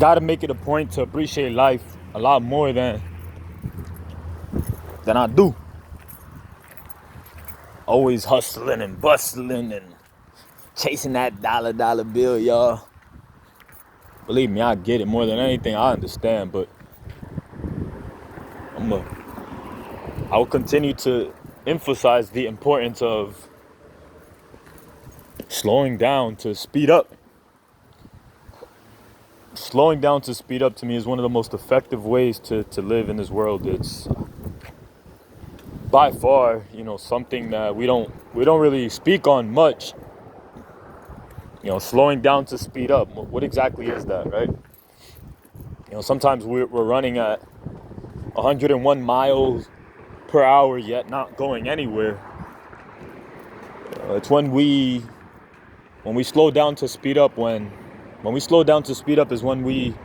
gotta make it a point to appreciate life a lot more than I do. Always hustling and bustling and chasing that dollar bill, y'all. Believe me, I get it more than anything. I understand, but I will continue to emphasize the importance of slowing down to speed up. Slowing down to speed up to me is one of the most effective ways to live in this world. It's by far, something that we don't really speak on much. Slowing down to speed up. What exactly is that, right? Sometimes we're running at 101 miles per hour yet not going anywhere. It's when we slow down to speed up. When we slow down to speed up is when we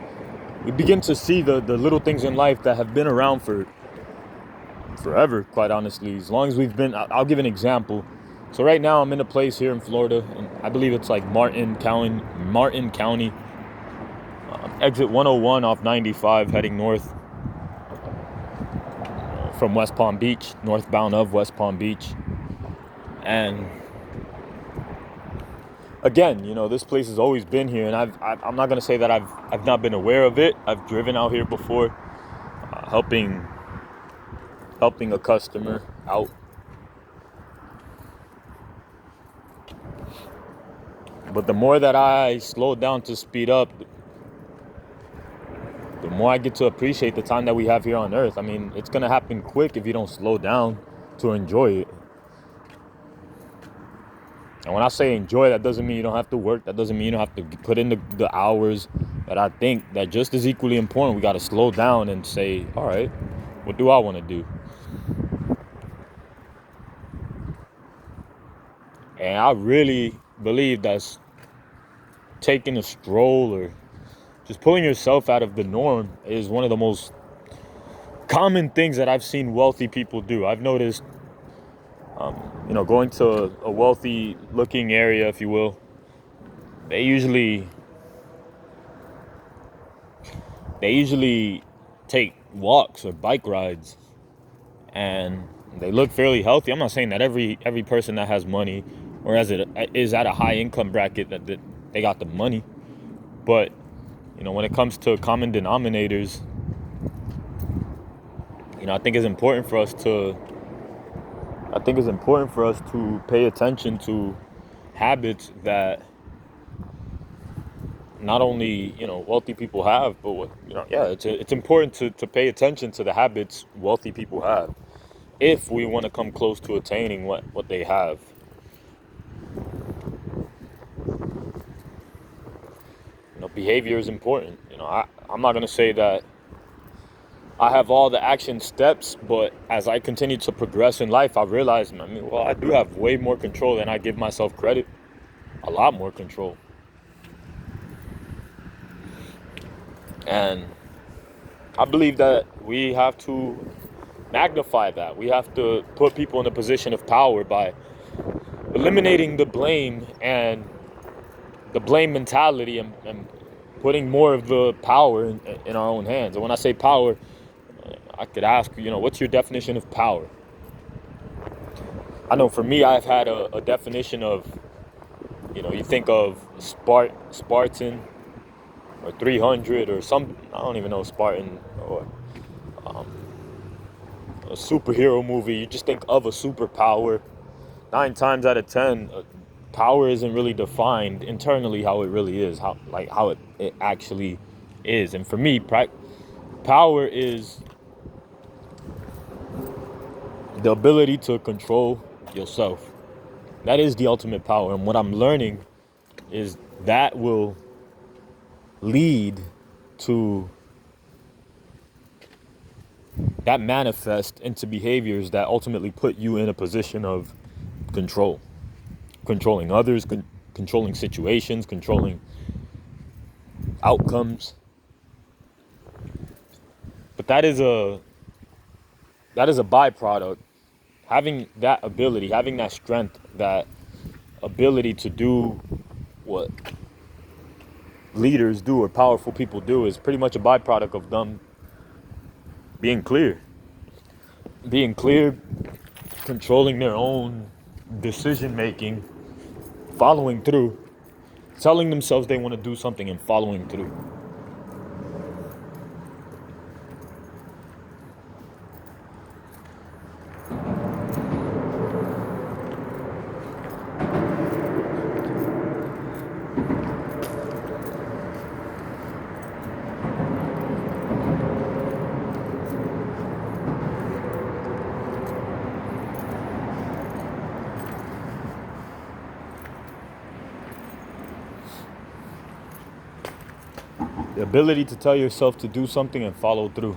begin to see the little things in life that have been around for forever, quite honestly. As long as we've been, I'll give an example. So right now I'm in a place here in Florida, and I believe it's like Martin County, exit 101 off 95 heading north from West Palm Beach, northbound of West Palm Beach. And again, this place has always been here, and I'm not going to say that I've not been aware of it. I've driven out here before, helping a customer out. But the more that I slow down to speed up, the more I get to appreciate the time that we have here on earth. I mean, it's going to happen quick if you don't slow down to enjoy it. And when I say enjoy, that doesn't mean you don't have to work. That doesn't mean you don't have to put in the hours. But I think that just as equally important, we got to slow down and say, all right, what do I want to do? And I really believe that's taking a stroll or just pulling yourself out of the norm is one of the most common things that I've seen wealthy people do. I've noticed, going to a wealthy looking area, if you will, they usually take walks or bike rides, and they look fairly healthy. I'm not saying that every person that has money or is at a high income bracket that they got the money, but when it comes to common denominators, I think it's important for us to pay attention to habits that not only wealthy people have, but it's important to pay attention to the habits wealthy people have if we want to come close to attaining what they have. Behavior is important. I'm not going to say that I have all the action steps, but as I continue to progress in life, I realize, I do have way more control than I give myself credit. A lot more control. And I believe that we have to magnify that. We have to put people in a position of power by eliminating the blame and the blame mentality and putting more of the power in our own hands. And when I say power, I could ask, what's your definition of power? I know for me, I've had a definition of, you think of Spartan or 300 or some, I don't even know, Spartan or a superhero movie. You just think of a superpower. 9 times out of 10, power isn't really defined internally how it really is, how it actually is. And for me, power is the ability to control yourself. That is the ultimate power. And what I'm learning is that will lead to that manifest into behaviors that ultimately put you in a position of control. Controlling others, controlling situations, controlling outcomes. But that is a byproduct. Having that ability, having that strength, that ability to do what leaders do or powerful people do is pretty much a byproduct of them being clear. Being clear, controlling their own decision making, following through, telling themselves they want to do something and following through. The ability to tell yourself to do something and follow through.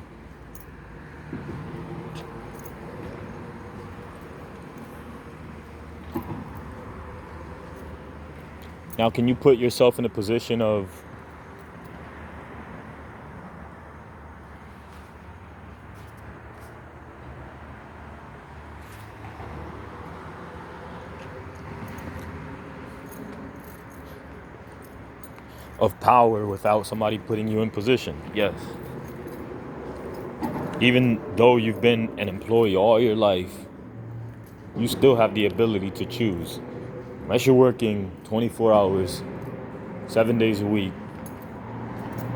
Now, can you put yourself in a position of power without somebody putting you in position? Yes. Even though you've been an employee all your life, you still have the ability to choose. Unless you're working 24 hours, 7 days a week,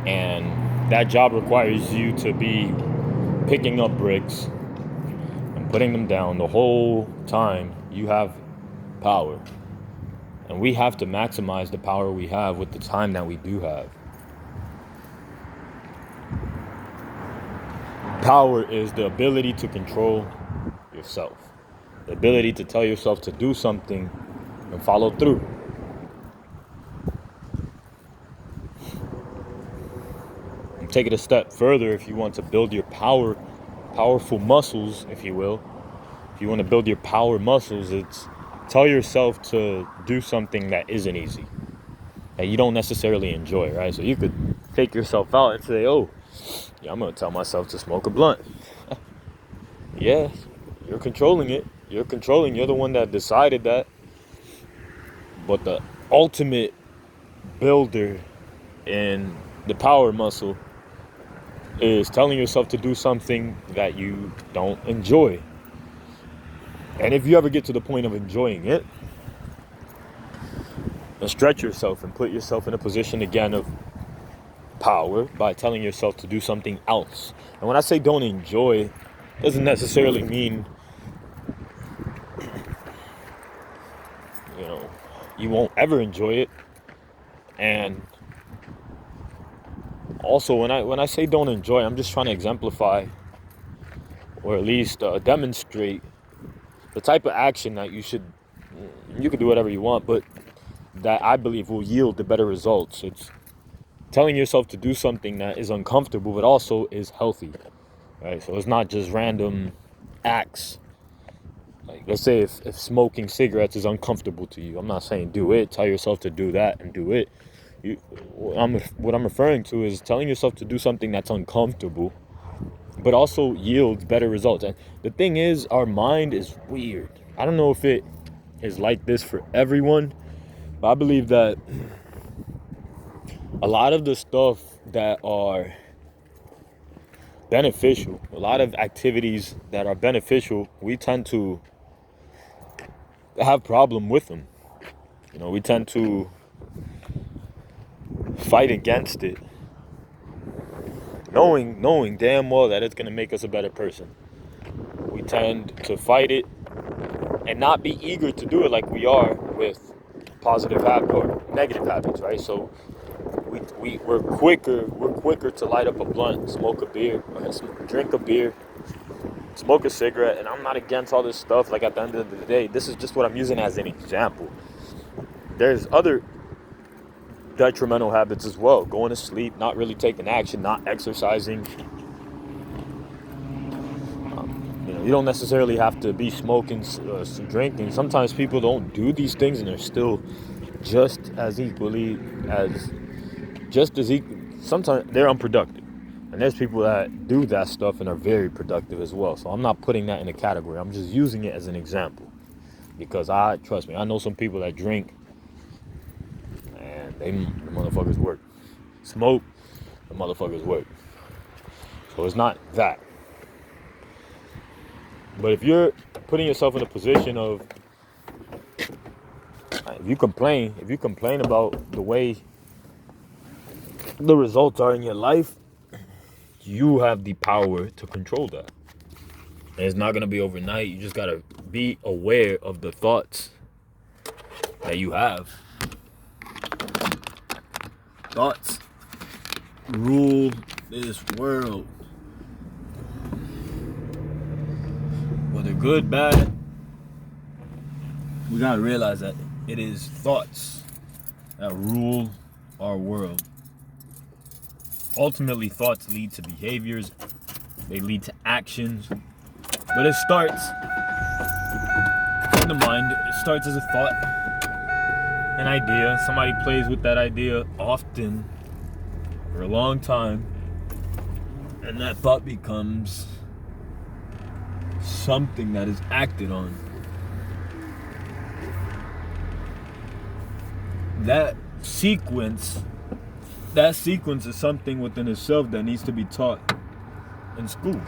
and that job requires you to be picking up bricks and putting them down the whole time, you have power. And we have to maximize the power we have with the time that we do have. Power is the ability to control yourself. The ability to tell yourself to do something and follow through. And take it a step further if you want to build your powerful muscles, if you will. If you want to build your power muscles, it's tell yourself to do something that isn't easy, that you don't necessarily enjoy, right? So you could take yourself out and say, oh, yeah, I'm going to tell myself to smoke a blunt. Yeah, you're controlling it. You're the one that decided that. But the ultimate builder in the power muscle is telling yourself to do something that you don't enjoy. And if you ever get to the point of enjoying it, then stretch yourself and put yourself in a position again of power by telling yourself to do something else. And when I say don't enjoy, it doesn't necessarily mean, you won't ever enjoy it. And also, when I say don't enjoy, I'm just trying to exemplify, or at least demonstrate the type of action that you can do whatever you want, but that I believe will yield the better results. It's telling yourself to do something that is uncomfortable, but also is healthy, right? So it's not just random acts. Like, let's say if smoking cigarettes is uncomfortable to you, I'm not saying do it. Tell yourself to do that and do it. What I'm referring to is telling yourself to do something that's uncomfortable, but also yields better results. And the thing is, our mind is weird. I don't know if it is like this for everyone, but I believe that a lot of the stuff that are beneficial, a lot of activities that are beneficial, we tend to have problem with them. We tend to fight against it, knowing damn well that it's going to make us a better person. We tend to fight it and not be eager to do it like we are with positive habits or negative habits, right? So we're quicker to light up a blunt, smoke a beer, or drink a beer, smoke a cigarette. And I'm not against all this stuff. Like, at the end of the day, this is just what I'm using as an example. There's other detrimental habits as well. Going to sleep, not really taking action, not exercising. You don't necessarily have to be smoking, drinking. Sometimes people don't do these things and they're still just as equal. Sometimes they're unproductive. And there's people that do that stuff and are very productive as well. So I'm not putting that in a category. I'm just using it as an example. Because trust me, I know some people that drink and the motherfuckers work. smoke, the motherfuckers work. So it's not that. But if you're putting yourself in a position of, if you complain about the way the results are in your life, you have the power to control that. And it's not going to be overnight. You just got to be aware of the thoughts that you have. Thoughts rule this world. Whether good, bad, we got to realize that it is thoughts that rule our world. Ultimately, thoughts lead to behaviors. They lead to actions. But it starts in the mind. It starts as a thought, an idea. Somebody plays with that idea often for a long time. And that thought becomes something that is acted on. That sequence is something within itself that needs to be taught in school.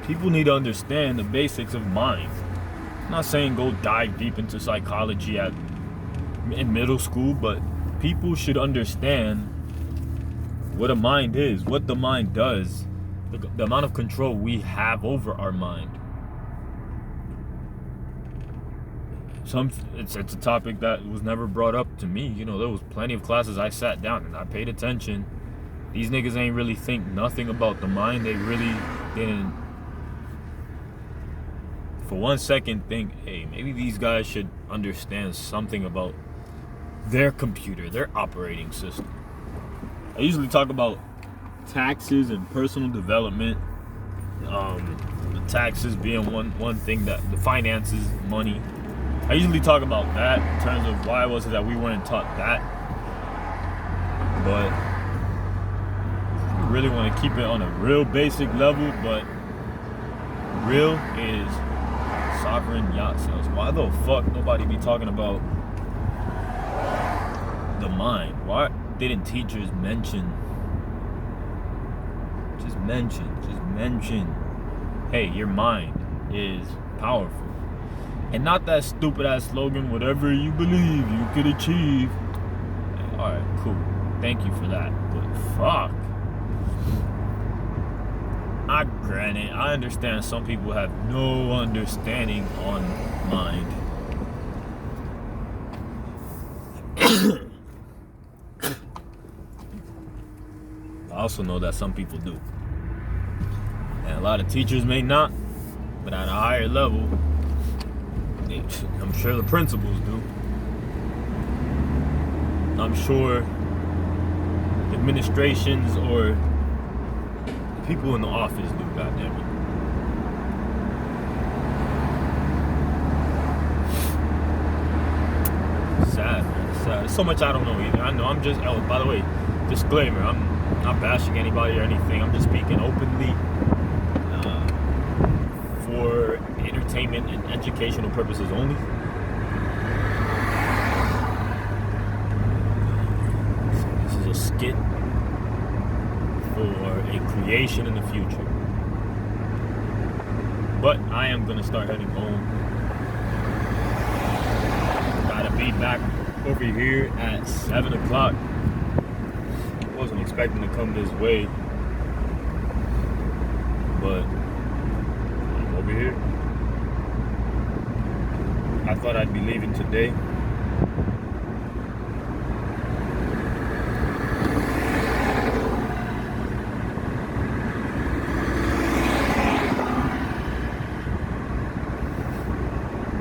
People need to understand the basics of mind. I'm not saying go dive deep into psychology in middle school, but people should understand what a mind is, what the mind does, the amount of control we have over our mind. It's a topic that was never brought up to me. You know, there was plenty of classes I sat down and I paid attention. These niggas ain't really think nothing about the mind. They really didn't for 1 second think, hey, maybe these guys should understand something about their computer, their operating system. I usually talk about taxes and personal development. The taxes being one thing, that the finances, money. I usually talk about that in terms of why was it that we weren't taught that. But we really want to keep it on a real basic level, but real is sovereign yacht sales. Why the fuck nobody be talking about the mind? Why didn't teachers mention, hey, your mind is powerful? And not that stupid ass slogan, whatever you believe you could achieve. Hey, alright, cool. Thank you for that. But fuck. Granted, I understand some people have no understanding on mind. I also know that some people do. And a lot of teachers may not, but at a higher level, I'm sure the principals do. I'm sure administrations or people in the office do, goddammit. Sad, man. Sad. There's so much I don't know either. I know I'm just, oh, by the way, disclaimer, I'm not bashing anybody or anything. I'm just speaking openly for entertainment and educational purposes only. This is a skit for a creation in the future. But I am gonna start heading home. Gotta be back over here at 7 o'clock. Wasn't expecting to come this way, but I'm over here. I thought I'd be leaving today.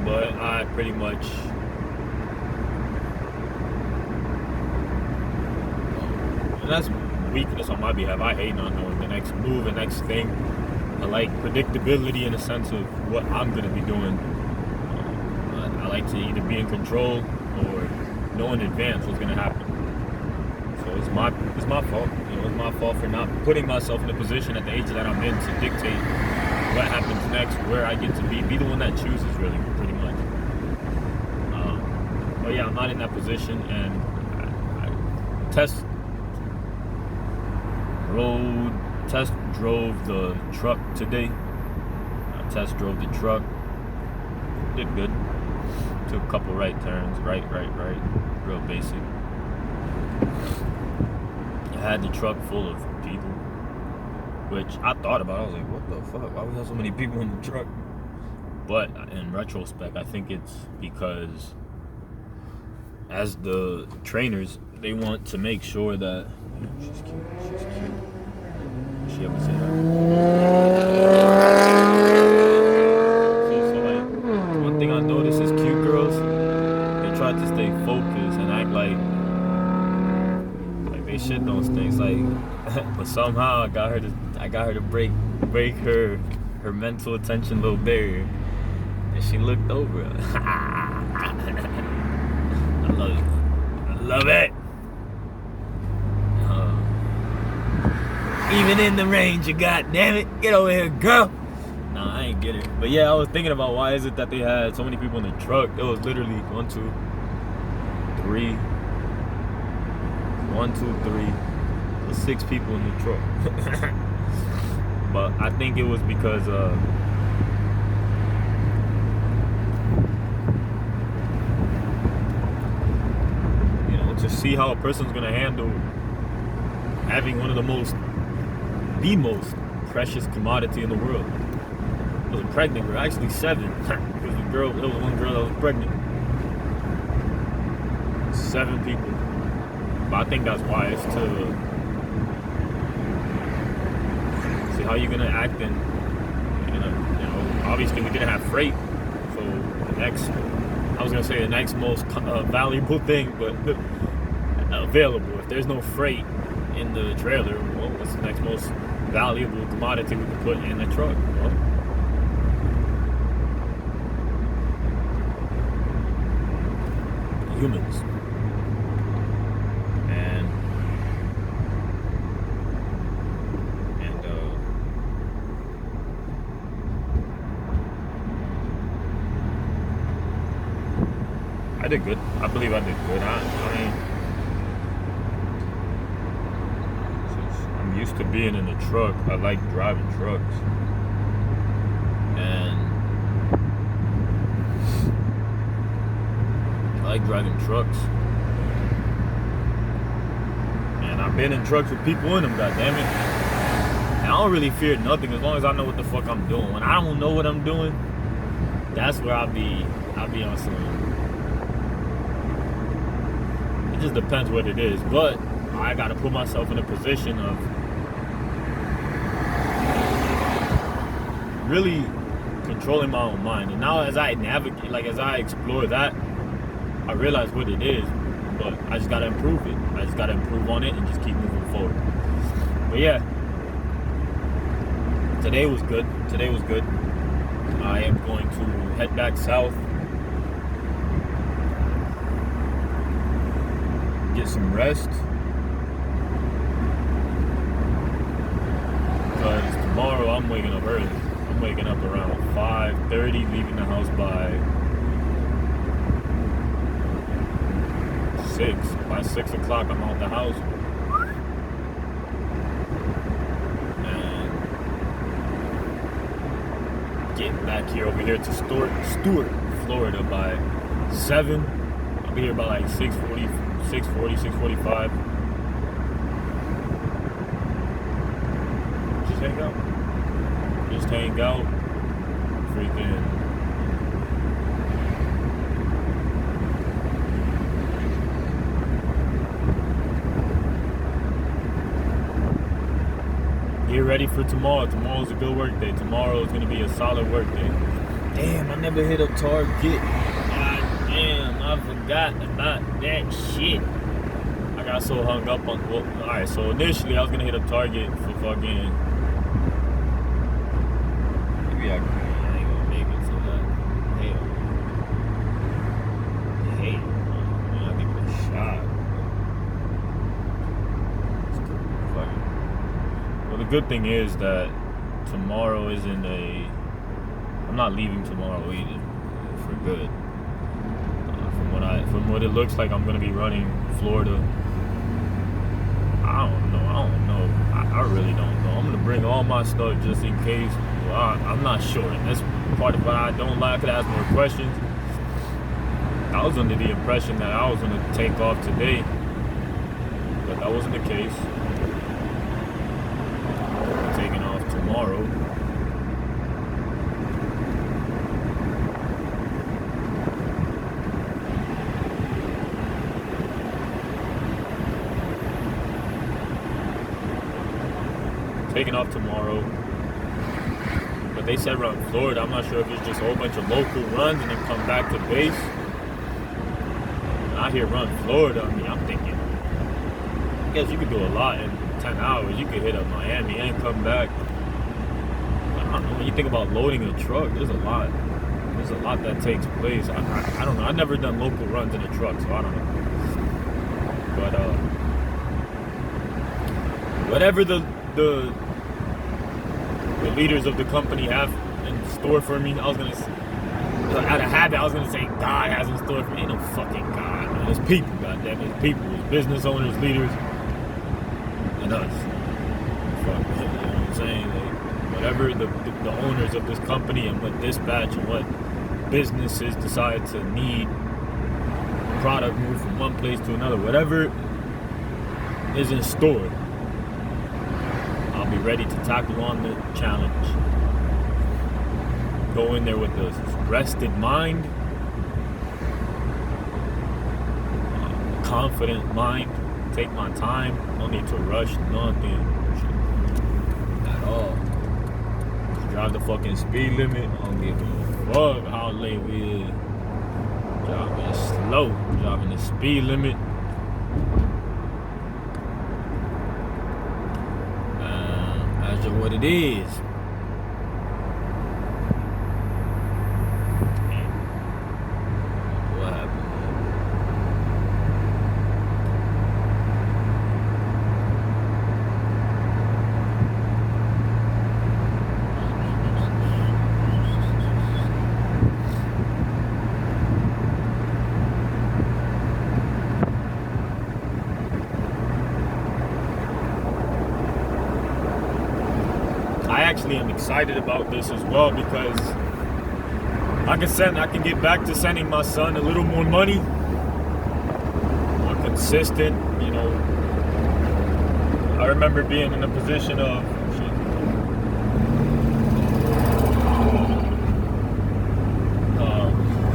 But I pretty much that's weakness on my behalf. I hate not knowing the next move, the next thing. I like predictability in the sense of what I'm going to be doing. I like to either be in control or know in advance what's going to happen. So it's my fault. You know, it's my fault for not putting myself in a position at the age that I'm in to dictate what happens next, where I get to be the one that chooses, really, pretty much. But yeah, I'm not in that position, and I test test drove the truck today. I test drove the truck. Did good. Took a couple right turns. Right. Real basic. I had the truck full of people, which I thought about. I was like, what the fuck? Why we have so many people in the truck? But in retrospect, I think it's because as the trainers, they want to make sure that she's cute. She ever say that? So like, one thing I noticed is cute girls, they try to stay focused and act like they shit don't stink. It's like, but somehow I got her to break her mental attention little barrier, and she looked over. I love it. Even in the rain, you goddamn it, get over here, girl. Nah, I ain't get it. But yeah, I was thinking about why is it that they had so many people in the truck. It was literally 1, 2, 3. 1, 2, 3. There's 6 people in the truck. But I think it was because to see how a person's gonna handle having one of the most precious commodity in the world. It was a pregnant girl, actually 7. Because there was one girl that was pregnant. 7 people. But I think that's why it's to see how you're gonna act in. Obviously we didn't have freight, so the next most valuable thing, but available. If there's no freight in the trailer, well, what's the next most valuable commodity we can put in the truck? Well, humans. And I did good. I believe I did good. I mean, I'm used to being in a truck. I like driving trucks. And I like driving trucks. And I've been in trucks with people in them, goddammit. And I don't really fear nothing as long as I know what the fuck I'm doing. When I don't know what I'm doing, that's where I'll be on some. It just depends what it is. But I gotta put myself in a position of really controlling my own mind. And now as I navigate, as I explore that, I realize what it is, but I just gotta improve it. I just gotta improve on it and just keep moving forward. But yeah, today was good. I am going to head back south, get some rest, because tomorrow I'm waking up early. I'm waking up around 5:30, leaving the house by 6. By 6 o'clock, I'm out the house. And get back over here to Stuart, Florida by 7. I'll be here by like 6:40, 6:45. Just hang out. Freaking. Get ready for tomorrow. Tomorrow's a good work day. Tomorrow is going to be a solid work day. Damn, I never hit a target. God damn, I forgot about that shit. I got so hung up on. Well, alright, so initially I was going to hit a target for fucking. Maybe I ain't gonna make it to that. Hell. I'll give it a shot. Well, the good thing is that tomorrow isn't I'm not leaving tomorrow either for good. From what it looks like, I'm gonna be running Florida. I don't know. I really don't know. I'm gonna bring all my stuff just in case. Well, I'm not sure. And that's part of what I don't like. I could ask more questions. I was under the impression that I was gonna take off today, but that wasn't the case. I'm taking off tomorrow. Taking off tomorrow, but they said run Florida. I'm not sure if it's just a whole bunch of local runs and then come back to base. I hear run Florida. I mean, I'm thinking, I guess you could do a lot in 10 hours. You could hit up Miami and come back. I don't know, when you think about loading a truck, there's a lot that takes place. I don't know. I've never done local runs in a truck, so I don't know. But whatever the leaders of the company have in store for me, out of habit, I was gonna say God has in store for me. Ain't no fucking God, man. It's people, goddamn it. It's people, it's business owners, leaders, and us. Fuck, you know what I'm saying? Like, whatever the owners of this company and what dispatch and what businesses decide to need product moved from one place to another, whatever is in store, I'll be ready to tackle on the challenge. Go in there with a rested mind, confident mind, take my time, no need to rush nothing at all. Just drive the fucking speed limit, I don't give a fuck how late we is. Driving slow, driving the speed limit. That's just what it is. What happened? I actually am excited about this as well because I can get back to sending my son a little more money, more consistent, you know. I remember being in a position of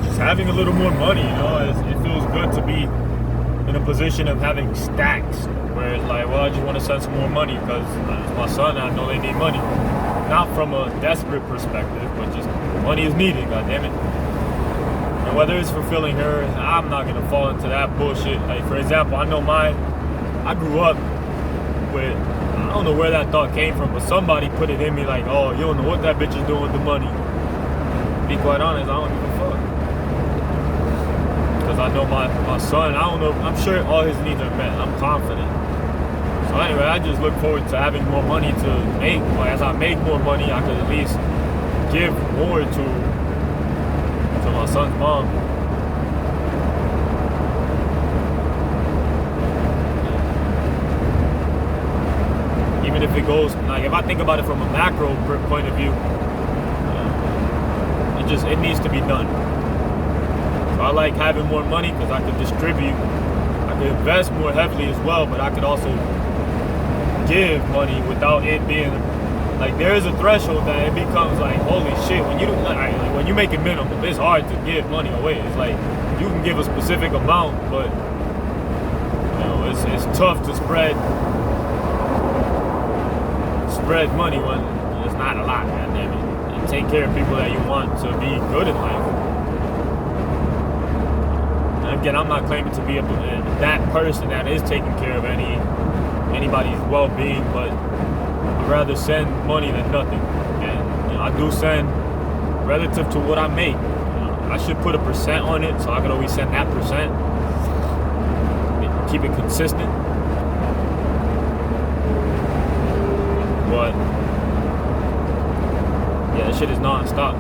just having a little more money, you know. It feels good to be in a position of having stacks where it's like, well, I just want to send some more money because it's my son and I know they need money. Not from a desperate perspective, but just money is needed, goddammit. And whether it's fulfilling her, I'm not gonna fall into that bullshit. Like, for example, I grew up with, I don't know where that thought came from, but somebody put it in me like, oh, you don't know what that bitch is doing with the money. To be quite honest, I don't give a fuck. Because I know my son, I'm sure all his needs are met. I'm confident. So anyway, I just look forward to having more money to make. Like, as I make more money, I could at least give more to my son's mom. Even if it goes, like, if I think about it from a macro point of view, it needs to be done. So I like having more money because I could distribute, I could invest more heavily as well, but I could also give money without it being like, there is a threshold that it becomes like, holy shit, when you make it minimum, it's hard to give money away. It's like you can give a specific amount, but you know, it's tough to spread money when it's not a lot, goddamn it. And take care of people that you want to be good in life. And again, I'm not claiming to be that person that is taking care of anybody's well-being, but I'd rather send money than nothing. And you know, I do send relative to what I make. You know, I should put a percent on it so I can always send that percent. Keep it consistent. But yeah, this shit is non-stop.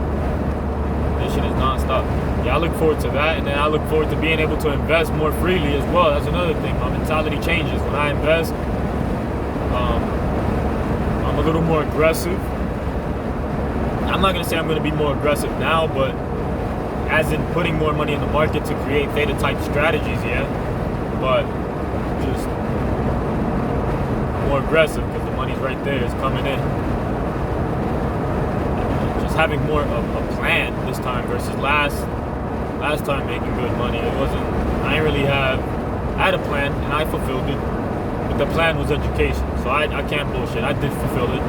Yeah, I look forward to that, and then I look forward to being able to invest more freely as well. That's another thing. My mentality changes when I invest. I'm a little more aggressive. I'm not going to say I'm going to be more aggressive now, but as in putting more money in the market to create theta type strategies, yeah. But just more aggressive because the money's right there, it's coming in. Just having more of a plan this time versus last time making good money. It wasn't, I didn't really have, I had a plan and I fulfilled it. But the plan was education. So I can't bullshit. I did fulfill it.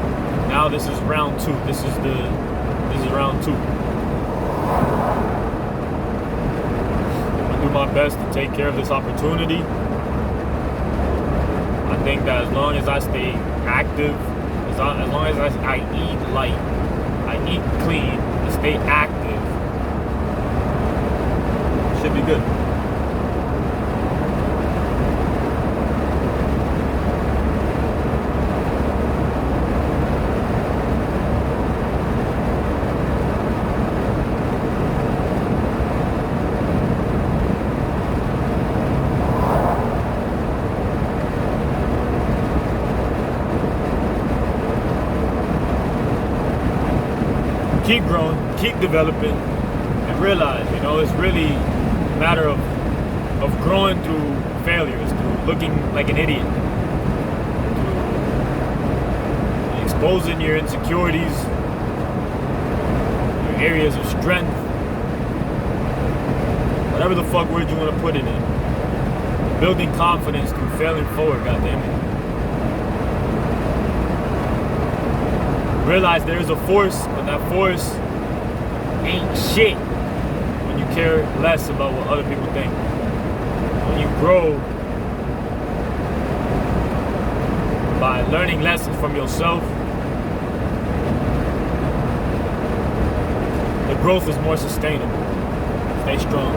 Now this is round 2. This is round 2. I do my best to take care of this opportunity. I think that as long as I stay active, as long as I eat light, I eat clean, and stay active, should be good. Keep growing, keep developing, and realize, it's really a matter of growing through failures, through looking like an idiot, through exposing your insecurities, your areas of strength, whatever the fuck word you want to put it in. Building confidence through failing forward, goddammit. Realize there is a force, but that force ain't shit when you care less about what other people think. When you grow by learning lessons from yourself, the growth is more sustainable. Stay strong.